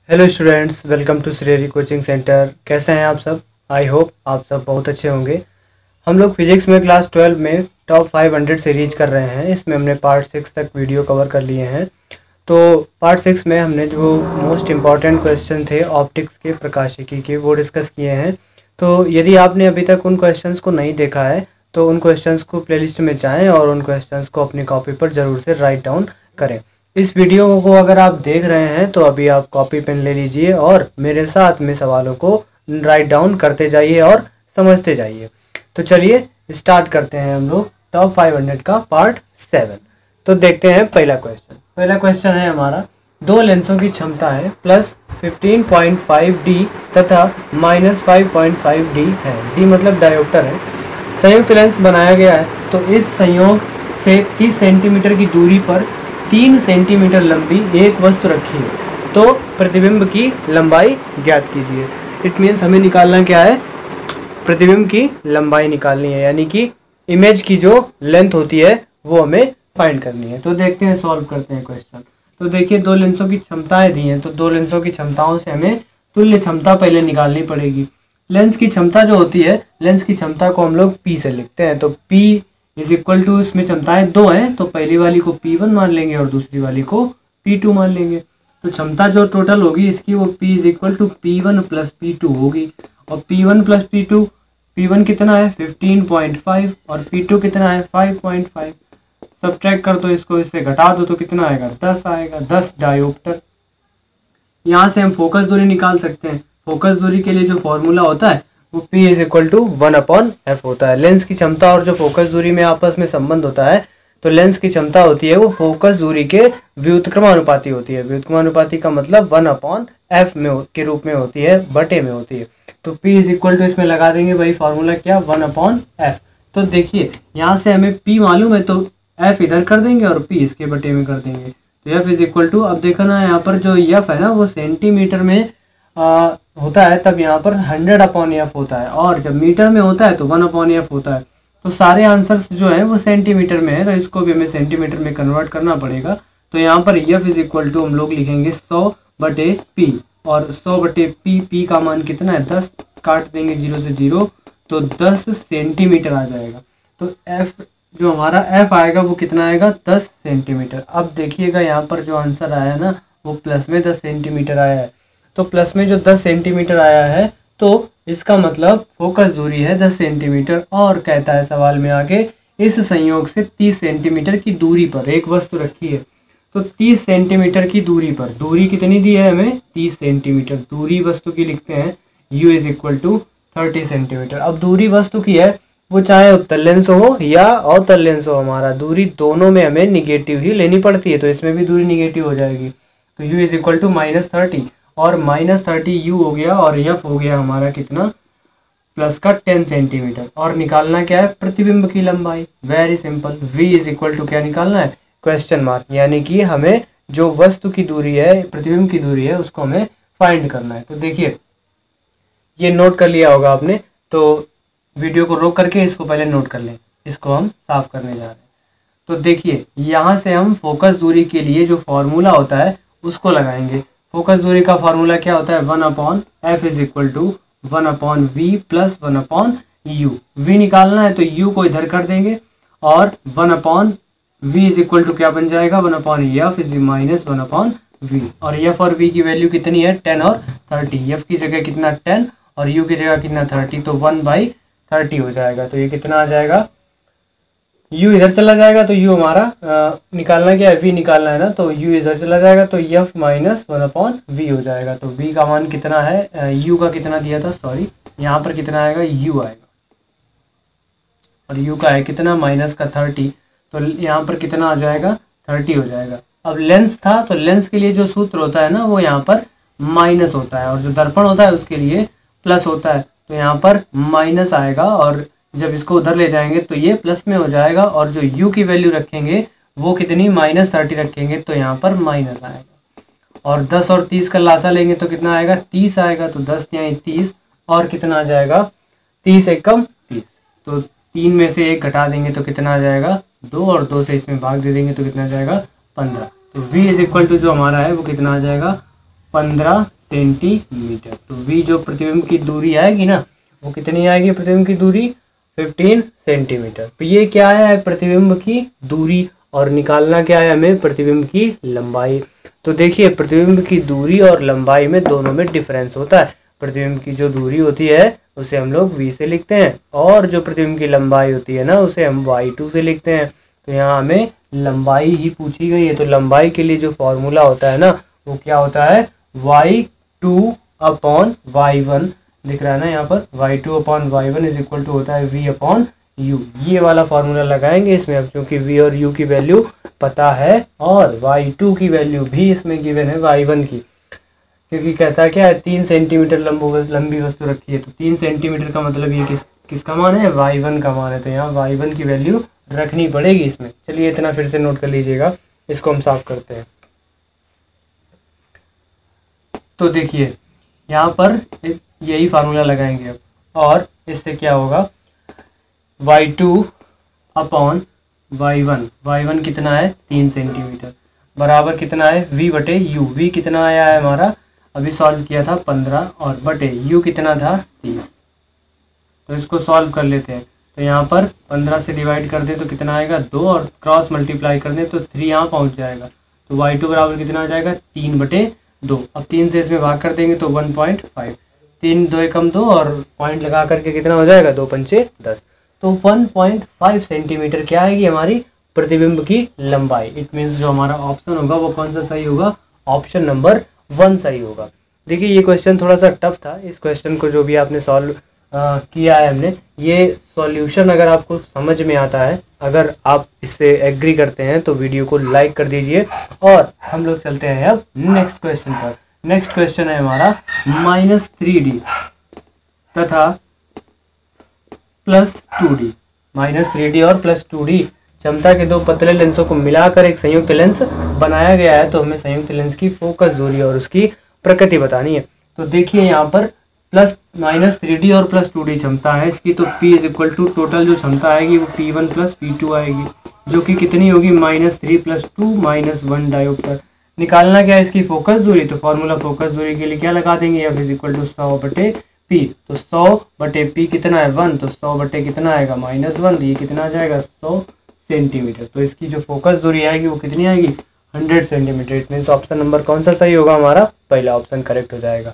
Hello students, welcome to Shreyari coaching centre. कैसे हैं आप सब? आई होप आप सब बहुत अच्छे होंगे। हम लोग फिजिक्स में क्लास 12 में टॉप 500 सीरीज कर रहे हैं। इसमें हमने पार्ट 6 तक वीडियो कवर कर लिए हैं। तो पार्ट 6 में हमने जो मोस्ट इम्पॉर्टेंट क्वेश्चन थे ऑप्टिक्स के, प्रकाशिकी के, वो डिस्कस किए हैं। तो यदि आपने अभी तक उन क्वेश्चंस को नहीं देखा है तो उन क्वेश्चंस को प्लेलिस्ट में जाएँ और उन क्वेश्चंस को अपनी कॉपी पर ज़रूर से राइट डाउन करें। इस वीडियो को अगर आप देख रहे हैं तो अभी आप कॉपी पेन ले लीजिए और मेरे साथ में सवालों को राइट डाउन करते जाइए और समझते जाइए। तो चलिए स्टार्ट करते हैं हम लोग टॉप 500 का पार्ट 7। तो देखते हैं पहला क्वेश्चन है हमारा, दो लेंसों की क्षमता है प्लस 15.5D तथा माइनस 5.5D है। D मतलब डायोप्टर है। संयुक्त लेंस बनाया गया है तो इस संयोग से 30 सेंटीमीटर की दूरी पर 3 सेंटीमीटर लंबी एक वस्तु रखी है तो प्रतिबिंब की लंबाई ज्ञात कीजिए। इट मीन्स हमें निकालना क्या है, प्रतिबिंब की लंबाई निकालनी है, यानी कि इमेज की जो लेंथ होती है वो हमें फाइंड करनी है। तो देखते हैं, सॉल्व करते हैं क्वेश्चन। तो देखिए, दो लेंसों की क्षमताएं दी हैं तो दो लेंसों की क्षमताओं से हमें तुल्य क्षमता पहले निकालनी पड़ेगी। लेंस की क्षमता जो होती है, लेंस की क्षमता को हम लोग P से लिखते हैं। तो P इज इक्वल टू, इसमें क्षमताएं दो हैं तो पहली वाली को P1 मान लेंगे और दूसरी वाली को P2 मान लेंगे। तो क्षमता जो टोटल होगी इसकी वो P is equal to P1 plus P2 होगी। और P1 प्लस P2, P1 कितना है 15.5 और P2 कितना है 5.5। सब्ट्रैक्ट कर दो इसको, इससे घटा दो तो कितना आएगा 10 आएगा, 10 डायोप्टर। यहाँ से हम फोकस दूरी निकाल सकते हैं। फोकस दूरी के लिए जो फॉर्मूला होता है वो P is equal to 1/f होता है। लेंस की क्षमता और जो फोकस दूरी में आपस में संबंध होता है, तो लेंस की क्षमता होती है वो फोकस दूरी के व्युत्क्रमानुपाती होती है। व्युत्क्रमानुपाती का मतलब 1/f में के रूप में होती है, बटे में होती है। तो P इज इक्वल टू इसमें लगा देंगे वही फॉर्मूला, क्या 1/f। तो देखिए यहाँ से हमें P मालूम है तो F इधर कर देंगे और P इसके बटे में कर देंगे। तो F इज इक्वल टू, अब देखो ना यहाँ पर जो F है ना वो सेंटीमीटर में होता है, तब यहाँ पर 100/f होता है, और जब मीटर में होता है तो 1/f होता है। तो सारे आंसर्स जो है वो सेंटीमीटर में है तो इसको भी हमें सेंटीमीटर में कन्वर्ट करना पड़ेगा। तो यहाँ पर F इज इक्वल टू हम लोग लिखेंगे 100/P, और 100/P, P का मान कितना है 10, काट देंगे 0 से 0 तो 10 सेंटीमीटर आ जाएगा। तो F जो हमारा F आएगा वो कितना आएगा 10 सेंटीमीटर। अब देखिएगा यहाँ पर जो आंसर आया है ना वो प्लस में 10 सेंटीमीटर आया है। तो प्लस में जो 10 सेंटीमीटर आया है तो इसका मतलब फोकस दूरी है 10 सेंटीमीटर, और कहता है सवाल में आगे इस संयोग से 30 सेंटीमीटर की दूरी पर एक वस्तु रखी है। तो 30 सेंटीमीटर की दूरी पर, दूरी कितनी दी है हमें 30 सेंटीमीटर, दूरी वस्तु की लिखते हैं U is equal to 30 centimetre. अब दूरी वस्तु की है वो चाहे उत्तल लेंस हो या अवतल लेंस हो, हमारा दूरी दोनों में हमें निगेटिव ही लेनी पड़ती है, तो इसमें भी दूरी निगेटिव हो जाएगी। तो U इज इक्वल टू -30 और -30 U हो गया और F हो गया हमारा कितना प्लस का 10 सेंटीमीटर। और निकालना क्या है प्रतिबिंब की लंबाई, very simple. V is equal to क्या निकालना है क्वेश्चन मार्क, यानी कि हमें जो वस्तु की दूरी है, प्रतिबिंब की दूरी है, उसको हमें फाइंड करना है। तो देखिए ये नोट कर लिया होगा आपने, तो वीडियो को रोक करके इसको पहले नोट कर लें, इसको हम साफ करने जा रहे हैं। तो देखिए यहाँ से हम फोकस दूरी के लिए जो फॉर्मूला होता है उसको लगाएंगे। फोकस दूरी का फॉर्मूला क्या होता है 1/f is equal to 1/v plus 1/u। v निकालना है तो u को इधर कर देंगे और 1/v इज इक्वल टू क्या बन जाएगा 1/f इज माइनस 1/v। और f और v की वैल्यू कितनी है 10 और 30। f की जगह कितना 10 और u की जगह कितना 30, तो 1/30 हो जाएगा। तो ये कितना आ जाएगा, u इधर चला जाएगा तो u हमारा निकालना क्या है v निकालना है ना, तो u इधर चला जाएगा तो f माइनस 1/v हो जाएगा। तो v का मान कितना है, u का कितना दिया था, सॉरी यहाँ पर कितना आएगा u आएगा, और u का है कितना माइनस का 30, तो यहाँ पर कितना आ जाएगा 30 हो जाएगा। अब लेंस था तो लेंस के लिए जो सूत्र होता है ना वो यहाँ पर माइनस होता है, और जो दर्पण होता है उसके लिए प्लस होता है। तो यहाँ पर माइनस आएगा और जब इसको उधर ले जाएंगे तो ये प्लस में हो जाएगा, और जो u की वैल्यू रखेंगे वो कितनी -30 रखेंगे तो यहाँ पर माइनस आएगा। और 10 और 30 का लासा लेंगे तो कितना आएगा 30 आएगा, तो 10 या 30 और कितना आ जाएगा 30 एकम 30। तो 3 में से 1 घटा देंगे तो कितना आ जाएगा 2, और 2 से इसमें भाग दे देंगे तो कितना आ जाएगा 15। तो v इज इक्वल टू जो हमारा है वो कितना आ जाएगा 15 सेंटीमीटर। तो v जो प्रतिबिंब की दूरी आएगी ना, वो कितनी आएगी प्रतिबिंब की दूरी? 15 सेंटीमीटर। तो ये क्या है प्रतिबिंब की दूरी, और निकालना क्या है हमें? प्रतिबिंब की लंबाई। तो देखिए प्रतिबिंब की दूरी और लंबाई में दोनों में डिफरेंस होता है। प्रतिबिंब की जो दूरी होती है उसे हम लोग v से लिखते हैं, और जो प्रतिबिंब की लंबाई होती है ना उसे हम y2 से लिखते हैं। तो यहाँ हमें लंबाई ही पूछी गई है, तो लंबाई के लिए जो फॉर्मूला होता है ना वो क्या होता है? y2 अपॉन y1 दिख रहा है ना यहाँ पर, y2 upon y1 is equal to होता है v अपॉन u। ये वाला फॉर्मूला लगाएंगे इसमें। अब चूंकि v और u की वैल्यू पता है और y2 की वैल्यू भी इसमें गिवन है y1 की, क्योंकि कहता है क्या है? 3 सेंटीमीटर लंबी वस्तु रखी है, तो 3 सेंटीमीटर का मतलब ये किसका मान है? y1 का मान है। तो यहाँ y1 की वैल्यू रखनी पड़ेगी इसमें। चलिए इतना फिर से नोट कर लीजिएगा, इसको हम साफ करते हैं। तो देखिए यहाँ पर यही फार्मूला लगाएंगे अब, और इससे क्या होगा? y2 अपॉन y1 कितना है? 3 सेंटीमीटर, बराबर कितना है? v बटे u। v कितना आया है हमारा? अभी सॉल्व किया था 15, और बटे u कितना था? 30। तो इसको सॉल्व कर लेते हैं। तो यहाँ पर 15 से डिवाइड कर दें तो कितना आएगा? 2, और क्रॉस मल्टीप्लाई कर दें तो 3 यहाँ पहुँच जाएगा। तो y2 बराबर कितना आ जाएगा? 3/2। अब 3 से इसमें भाग कर देंगे तो 1.5। 3 2 एकम 2, और पॉइंट लगा करके कितना हो जाएगा? 2 पंचे 10। तो 1.5 सेंटीमीटर क्या आएगी हमारी प्रतिबिंब की लंबाई। इट मीन्स जो हमारा ऑप्शन होगा वो कौन सा सही होगा? ऑप्शन नंबर 1 सही होगा। देखिए ये क्वेश्चन थोड़ा सा टफ था। इस क्वेश्चन को जो भी आपने सॉल्व किया है हमने, ये सॉल्यूशन अगर आपको समझ में आता है, अगर आप इससे एग्री करते हैं तो वीडियो को लाइक कर दीजिए। और हम लोग चलते हैं अब नेक्स्ट क्वेश्चन पर। नेक्स्ट क्वेश्चन है हमारा -3d तथा +2d। -3d और +2d क्षमता के दो पतले लेंसों को मिलाकर एक संयुक्त लेंस बनाया गया है। तो हमें संयुक्त लेंस की फोकस दूरी और उसकी प्रकृति बतानी है। तो देखिए यहाँ पर -3d और +2d क्षमता है इसकी, तो P is equal to total जो क्षमता आएगी वो P1 + P2 आएगी, जो कि कितनी होगी? -3 + 2 -1 डायोप्टर। निकालना क्या है इसकी फोकस दूरी? तो फॉर्मूला फोकस दूरी के लिए क्या लगा देंगे? F is equal to 100/P। तो 100/P कितना है? 1। तो 100 बटे कितना आएगा? -1। ये कितना आ जाएगा? 100 सेंटीमीटर। तो इसकी जो फोकस दूरी आएगी वो कितनी आएगी? 100 centimetre. It means option number कौन सा सही होगा? हमारा पहला ऑप्शन करेक्ट हो जाएगा।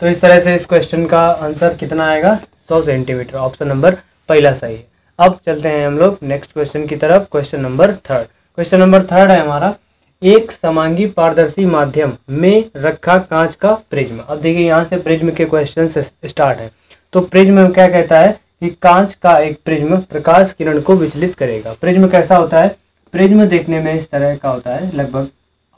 तो इस तरह से इस क्वेश्चन का आंसर कितना आएगा? 100 सेंटीमीटर। ऑप्शन नंबर पहला सही है। अब चलते हैं हम लोग नेक्स्ट क्वेश्चन की तरफ। Question number 3। क्वेश्चन नंबर 3 है हमारा, एक समांगी पारदर्शी माध्यम में रखा कांच का प्रिज्म। अब देखिए यहाँ से प्रिज्म के क्वेश्चन स्टार्ट है। तो प्रिज्म में क्या कहता है कि कांच का एक प्रिज्म प्रकाश किरण को विचलित करेगा। प्रिज्म कैसा होता है? प्रिज्म देखने में इस तरह का होता है, लगभग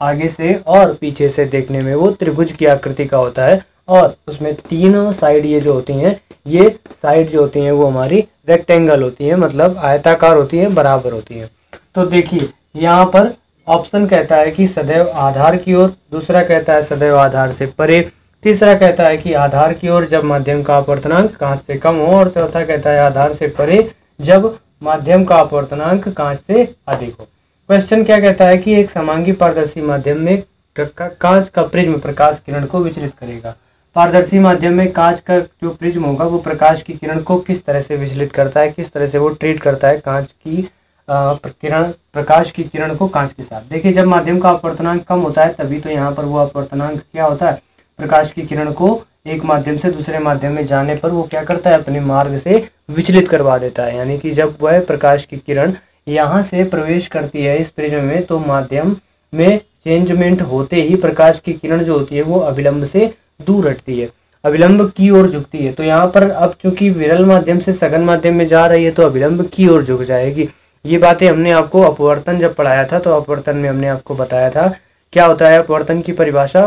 आगे से और पीछे से देखने में वो त्रिभुज की आकृति का होता है, और उसमें तीनों साइड ये जो होती हैं, ये साइड जो होती हैं वो हमारी रेक्टेंगल होती हैं, मतलब आयताकार होती हैं, बराबर होती हैं। तो देखिए यहाँ पर ऑप्शन कहता है कि सदैव आधार की ओर, दूसरा कहता है सदैव आधार से परे, तीसरा कहता है कि आधार की ओर जब माध्यम का अपवर्तनांक कांच से कम हो, और चौथा कहता है आधार से परे जब माध्यम का अपवर्तनांक कांच से अधिक हो। क्वेश्चन क्या कहता है कि एक समांगी पारदर्शी माध्यम में कांच का प्रिज्म प्रकाश किरण को विचलित करेगा। पारदर्शी माध्यम में कांच का जो प्रिज्म होगा वो प्रकाश की किरण को किस तरह से विचलित करता है, किस तरह से वो ट्रीट करता है कांच की प्रकाश की किरण को कांच के साथ। देखिए जब माध्यम का अपवर्तनांक कम होता है तभी तो यहाँ पर वो अपवर्तनांक क्या होता है, प्रकाश की किरण को एक माध्यम से दूसरे माध्यम में जाने पर वो क्या करता है, अपने मार्ग से विचलित करवा देता है। यानी कि जब वह प्रकाश की किरण यहाँ से प्रवेश करती है इस प्रिज्म में, तो माध्यम में चेंजमेंट होते ही प्रकाश की किरण जो होती है वो अभिलंब से दूर हटती है, अभिलंब की ओर झुकती है। तो यहाँ पर अब चूंकि विरल माध्यम से सघन माध्यम में जा रही है तो अभिलंब की ओर झुक जाएगी। ये बातें हमने आपको अपवर्तन जब पढ़ाया था, तो अपवर्तन में हमने आपको बताया था क्या होता है अपवर्तन की परिभाषा,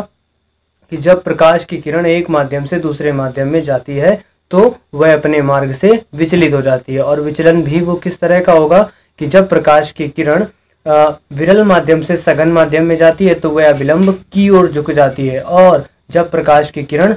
कि जब प्रकाश की किरण एक माध्यम से दूसरे माध्यम में जाती है तो वह अपने मार्ग से विचलित हो जाती है। और विचलन भी वो किस तरह का होगा कि जब प्रकाश की किरण विरल माध्यम से सघन माध्यम में जाती है तो वह अभिलंब की ओर झुक जाती है, और जब प्रकाश की किरण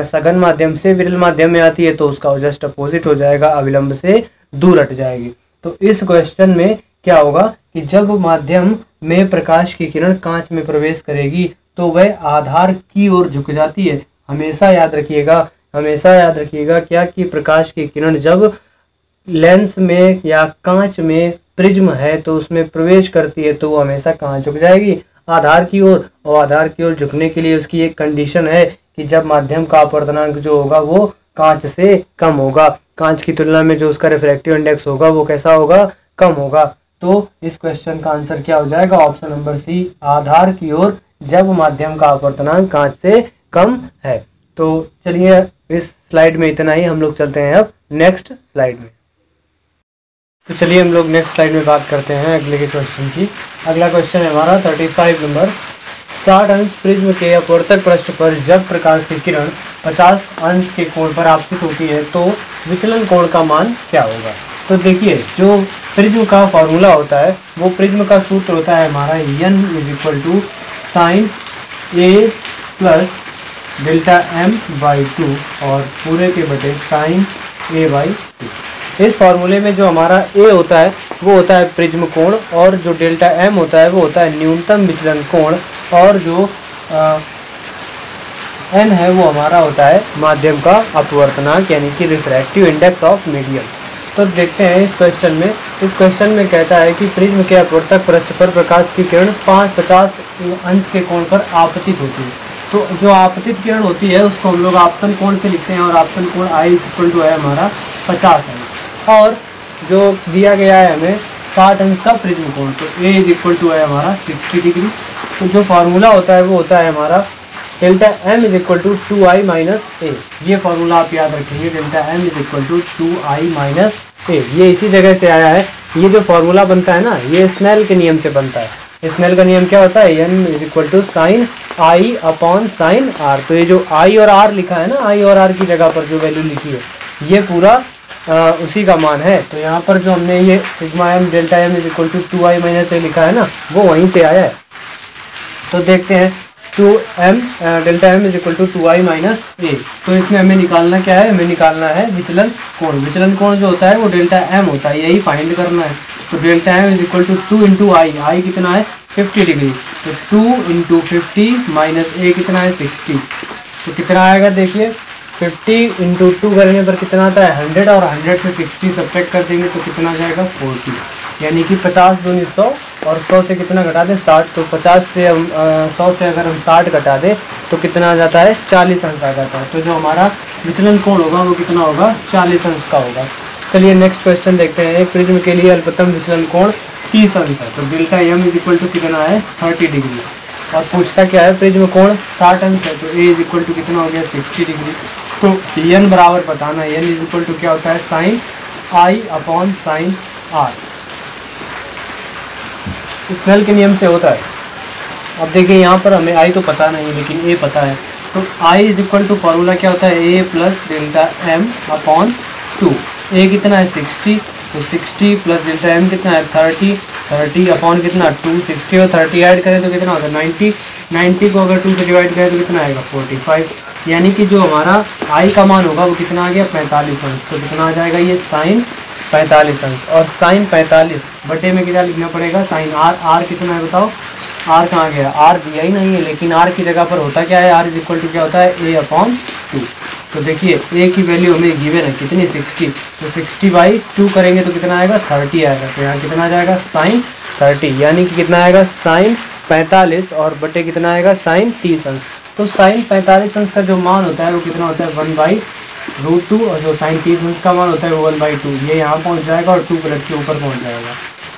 सघन माध्यम से विरल माध्यम में आती है तो उसका जस्ट अपोजिट हो जाएगा, अभिलंब से दूर हट जाएगी। तो इस क्वेश्चन में क्या होगा कि जब माध्यम में प्रकाश की किरण कांच में प्रवेश करेगी तो वह आधार की ओर झुक जाती है। हमेशा याद रखिएगा क्या कि प्रकाश की किरण जब लेंस में या कांच में प्रिज्म है तो उसमें प्रवेश करती है तो वो हमेशा कहाँ झुक जाएगी, आधार की ओर। और आधार की ओर झुकने के लिए उसकी एक कंडीशन है कि जब माध्यम का अपवर्तनांक जो होगा वो कांच से कम होगा, कांच की तुलना में जो उसका रिफ्रैक्टिव इंडेक्स होगा वो कैसा होगा, कम होगा। तो इस क्वेश्चन का आंसर क्या हो जाएगा, ऑप्शन नंबर सी, आधार की ओर जब माध्यम का अपवर्तनांक कांच से कम है। तो चलिए इस स्लाइड में इतना ही, हम लोग चलते हैं अब नेक्स्ट स्लाइड में। तो चलिए हम लोग नेक्स्ट स्लाइड में बात करते हैं अगले के क्वेश्चन की। अगला क्वेश्चन है हमारा 35 नंबर। 60 अंश प्रिज्म के अपवर्तक पृष्ठ पर जब प्रकाश की किरण 50 अंश के कोण पर आपतित होती है तो विचलन कोण का मान क्या होगा। तो देखिए जो प्रिज्म का फॉर्मूला होता है वो प्रिज्म का सूत्र होता है हमारा n = sin a plus delta m/2 और पूरे के बटे sin a/2। इस फॉर्मूले में जो हमारा a होता है वो होता है प्रिज्म कोण और जो डेल्टा m होता है वो होता है न्यूनतम विचलन कोण और जो n है वो हमारा होता है माध्यम का अपवर्तनांक यानी कि रिफ्रैक्टिव इंडेक्स ऑफ मीडियम। तो देखते हैं इस क्वेश्चन में कहता है कि प्रिज्म के अपवर्तक पृष्ठ पर प्रकाश की किरण 50 अंश के कोण पर आपतित होती है। तो जो आपतित किरण होती है उसको हम लोग आपतन कोण से लिखते हैं और आपतन कोण I = है हमारा 50 अंश और जो दिया गया है हमें 60 अंश का प्रिज्म कोण, तो A = है हमारा 60 डिग्री। तो जो फार्मूला होता है वो होता है हमारा डेल्टा m = 2i - a। ये फार्मूला आप याद रखेंगे, डेल्टा m = 2i - a। ये इसी जगह से आया है। ये जो फार्मूला बनता है ना ये स्नेल के नियम से बनता है। स्नेल का नियम क्या होता है, n = sin I/sin r। तो ये जो i और r लिखा है ना, i और r की जगह पर जो वैल्यू लिखी है ये पूरा उसी का मान है। तो यहाँ पर जो हमने ये sigma m delta m = 2i - a लिखा है ना वो वहीं से आया है। तो देखते हैं 2m delta m = 2i - a। तो इसमें हमें निकालना क्या है, हमें निकालना है विचलन कोण। विचलन कोण जो होता है वो डेल्टा m होता है, यही फाइंड करना है। तो डेल्टा m = 2 × i कितना है 50 डिग्री, तो 2 × 50 - a कितना है 60। तो कितना आएगा देखिए 50 × 2 करने पर कितना आता है 100 और 100 से 60 सब्ट्रैक्ट कर देंगे तो कितना आ जाएगा 40, यानी कि 50 × 2 = 100 और 100 से कितना घटा दें 60। तो 50 से हम 100 से अगर हम 60 घटा दें तो कितना आ जाता है 40 अंश आ जाता है। तो जो हमारा विचलन कोण होगा वो कितना होगा 40 अंश का होगा। चलिए नेक्स्ट क्वेश्चन देखते हैं। एक प्रिज्म के लिए अल्पतम विचलन कोण 30 अंश है। तो डेल्टा m = कितना है 30 डिग्री और पूछता क्या है प्रिज्म कोण 60 अंश है। तो a = कितना हो गया 60 डिग्री। तो n बराबर बताना है, n = क्या होता है sin I/sin r। स्नेल के नियम से होता है। अब देखिए यहाँ पर हमें I तो पता नहीं लेकिन A पता है। तो I = फॉर्मूला क्या होता है a + डेल्टा m/2। a कितना है 60, तो 60 + डेल्टा m कितना है 30 अपॉन कितना 2, 60 और 30 ऐड करें तो कितना होता है 90 को अगर 2 से डिवाइड करें तो कितना आएगा 45, यानी कि जो हमारा I का मान होगा वो कितना आ गया 45 अंश। तो कितना आ जाएगा ये sin 45 अंश और sin 45 बटे में कितना लिखना पड़ेगा sin r कितना है बताओ, r कहाँ गया, r दिया ही नहीं है लेकिन r की जगह पर होता क्या है, r = क्या होता है a/2। तो देखिए a की वैल्यू हमें गिवन है कितनी 60, तो 60/2 करेंगे तो कितना आएगा 30 आएगा। तो यहाँ कितना आ जाएगा sin 30, यानी कि कितना आएगा sin 45 और बटे कितना आएगा sin 30 अंश। तो sin 45 अंश का जो मान होता है वो कितना होता है 1/√2 और जो sin 30 अंश का मान होता है वो 1/2। ये यहाँ पहुँच जाएगा और 2 पलट के ऊपर पहुँच जाएगा।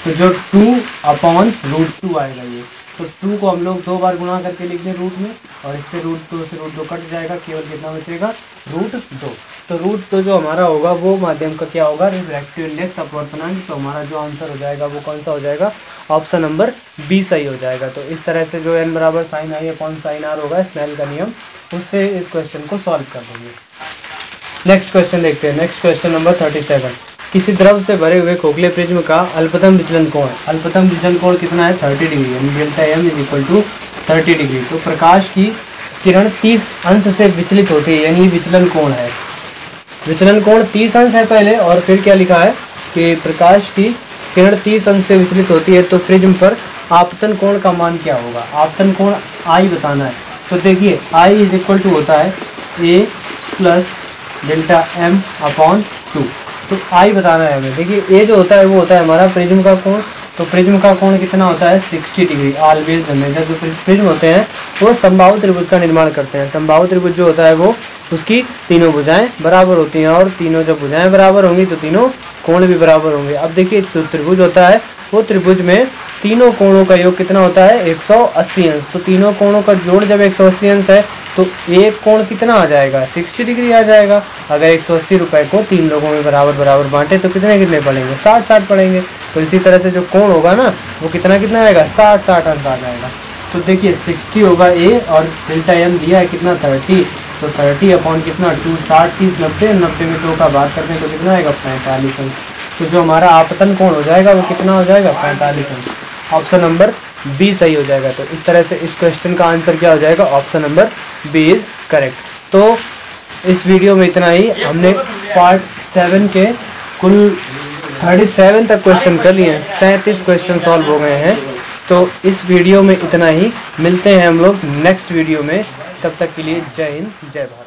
तो जो 2/√2 आएगा ये, तो 2 को हम लोग 2 बार गुणा करके लिख दें रूट में और इससे √2 से √2 कट जाएगा, केवल कितना बचेगा √2। तो √2 जो हमारा होगा वो माध्यम का क्या होगा रिफ्रैक्टिव इंडेक्स अपवर्तनांक। तो हमारा जो आंसर हो जाएगा वो कौन सा हो जाएगा, ऑप्शन नंबर बी सही हो जाएगा। तो इस तरह से जो n = sin I/sin r होगा स्नेल का नियम, उससे इस क्वेश्चन को सॉल्व कर देंगे। नेक्स्ट क्वेश्चन देखते हैं। Next question number 37। किसी द्रव से भरे हुए खोखले प्रिज्म का अल्पतम विचलन कोण है। अल्पतम विचलन कोण कितना है 30 डिग्री, यानी डेल्टा m = 30 डिग्री। तो प्रकाश की किरण 30 अंश से विचलित होती है, यानी विचलन कोण है। विचलन कोण 30 अंश है पहले और फिर क्या लिखा है कि प्रकाश की किरण 30 अंश से विचलित होती है तो प्रिज्म पर आपतन कोण का मान क्या होगा, आपतन कोण आई बताना है। तो देखिए आई इज इक्वल टू होता है ए प्लस डेल्टा एम अपॉन 2। तो आई बताना है हमें। देखिए ए जो होता है वो होता है हमारा प्रिज्म का कोण। तो प्रिज्म का कोण कितना होता है 60 डिग्री। ऑलवेज हमेशा जो प्रिज्म होते हैं वो समबाहु त्रिभुज का निर्माण करते हैं। समबाहु त्रिभुज जो होता है वो उसकी तीनों भुजाएं बराबर होती हैं, और तीनों जब भुजाएं बराबर होंगी तो तीनों कोण भी बराबर होंगे। अब देखिए जो त्रिभुज होता है वो त्रिभुज में तीनों कोणों का योग कितना होता है 180 अंश। तो तीनों कोणों का जोड़ जब 180 अंश है तो एक कोण कितना आ जाएगा 60 डिग्री आ जाएगा। अगर 180 रुपये को 3 लोगों में बराबर बराबर बांटे तो कितने कितने पड़ेंगे 60 पड़ेंगे। तो इसी तरह से जो कोण होगा ना वो कितना कितना आएगा 60 अंश आ जाएगा। तो देखिए 60 होगा ए और डेल्टा एम दिया है कितना 30। तो 30 अपॉन कितना 2, 60 30 90, 90 में 2 का भाग करते हैं तो कितना आएगा 45 अंश। तो जो हमारा आपतन कोण हो जाएगा वो कितना हो जाएगा 45 अंश। ऑप्शन नंबर बी सही हो जाएगा। तो इस तरह से इस क्वेश्चन का आंसर क्या हो जाएगा, option number B is correct. तो इस वीडियो में इतना ही। हमने पार्ट 7 के कुल 37 तक क्वेश्चन कर लिए हैं, 37 क्वेश्चन सॉल्व हो गए हैं। तो इस वीडियो में इतना ही। मिलते हैं हम लोग नेक्स्ट वीडियो में, तब तक के लिए जय हिंद जय भारत।